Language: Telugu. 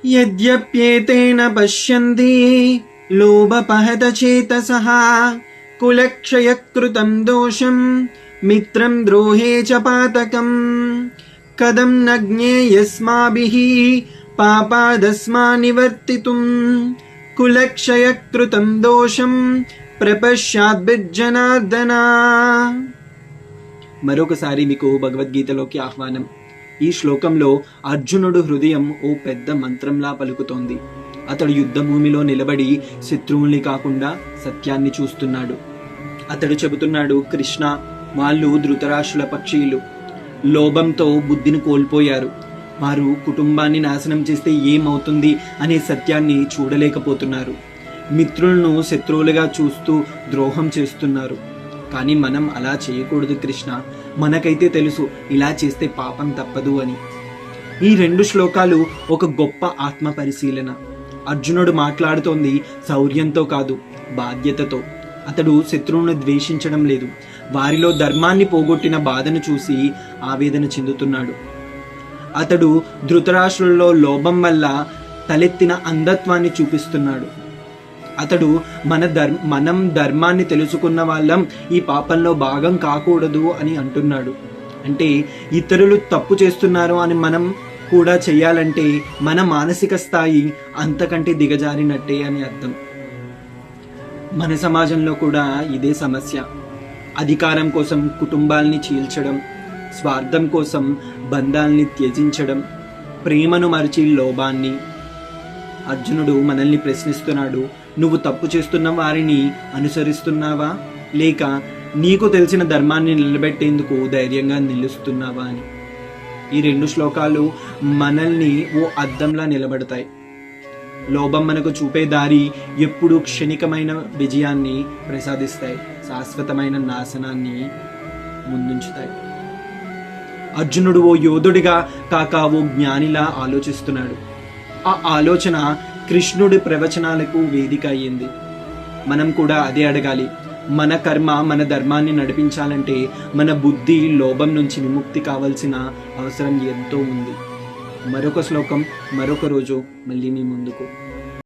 యద్యప్యేతేన పశ్యంతి లోభపహతచేతసః కులక్షయకృతం దోషం మిత్రం ద్రోహే చ పాతకం కథం న జ్ఞేయస్మాభిః పాపాదస్మా నివర్తితుం కులక్షయకృతం దోషం ప్రపశ్యాద్భిర్జనార్దన. మరొకసారి మీకు భగవద్గీతలోకి ఆహ్వానం. ఈ శ్లోకంలో అర్జునుడు హృదయం ఓ పెద్ద మంత్రంలా పలుకుతోంది. అతడు యుద్ధ భూమిలో నిలబడి శత్రువుల్ని కాకుండా సత్యాన్ని చూస్తున్నాడు. అతడు చెబుతున్నాడు, కృష్ణ, వాళ్ళు ధృతరాష్ట్రుల పక్షీలు, లోభంతో బుద్ధిని కోల్పోయారు. వారు కుటుంబాన్ని నాశనం చేస్తే ఏమవుతుంది అనే సత్యాన్ని చూడలేకపోతున్నారు. మిత్రులను శత్రువులుగా చూస్తూ ద్రోహం చేస్తున్నారు. కానీ మనం అలా చేయకూడదు కృష్ణ. మనకైతే తెలుసు ఇలా చేస్తే పాపం తప్పదు అని. ఈ 2 శ్లోకాలు ఒక గొప్ప ఆత్మ పరిశీలన. అర్జునుడు మాట్లాడుతోంది శౌర్యంతో కాదు, బాధ్యతతో. అతడు శత్రువును ద్వేషించడం లేదు, వారిలో ధర్మాన్ని పోగొట్టిన బాధను చూసి ఆవేదన చెందుతున్నాడు. అతడు ధృతరాష్ట్రుల్లో లోభం వల్ల తలెత్తిన అంధత్వాన్ని చూపిస్తున్నాడు. అతడు మనం ధర్మాన్ని తెలుసుకున్న వాళ్ళం ఈ పాపంలో భాగం కాకూడదు అని అంటున్నాడు. అంటే ఇతరులు తప్పు చేస్తున్నారు అని మనం కూడా చెయ్యాలంటే మన మానసిక స్థాయి అంతకంటే దిగజారినట్టే అని అర్థం. మన సమాజంలో కూడా ఇదే సమస్య. అధికారం కోసం కుటుంబాల్ని చీల్చడం, స్వార్థం కోసం బంధాల్ని త్యజించడం, ప్రేమను మరిచి లోభాన్ని. అర్జునుడు మనల్ని ప్రశ్నిస్తున్నాడు, నువ్వు తప్పు చేస్తున్న వారిని అనుసరిస్తున్నావా, లేక నీకు తెలిసిన ధర్మాన్ని నిలబెట్టేందుకు ధైర్యంగా నిలుస్తున్నావా అని. ఈ 2 శ్లోకాలు మనల్ని ఓ అద్దంలా నిలబడతాయి. లోభం మనకు చూపే దారి ఎప్పుడూ క్షణికమైన విజయాన్ని ప్రసాదిస్తాయి, శాశ్వతమైన నాశనాన్ని ముందుంచుతాయి. అర్జునుడు ఓ యోధుడిగా కాక ఓ జ్ఞానిలా ఆలోచిస్తున్నాడు. ఆ ఆలోచన కృష్ణుడి ప్రవచనాలకు వేదిక అయ్యింది. మనం కూడా అదే అడగాలి. మన కర్మ మన ధర్మాన్ని నడిపించాలంటే మన బుద్ధి లోభం నుంచి విముక్తి కావాల్సిన అవసరం ఎంతో ఉంది. మరొక శ్లోకం మరొక రోజు మళ్ళీ మీ ముందుకు.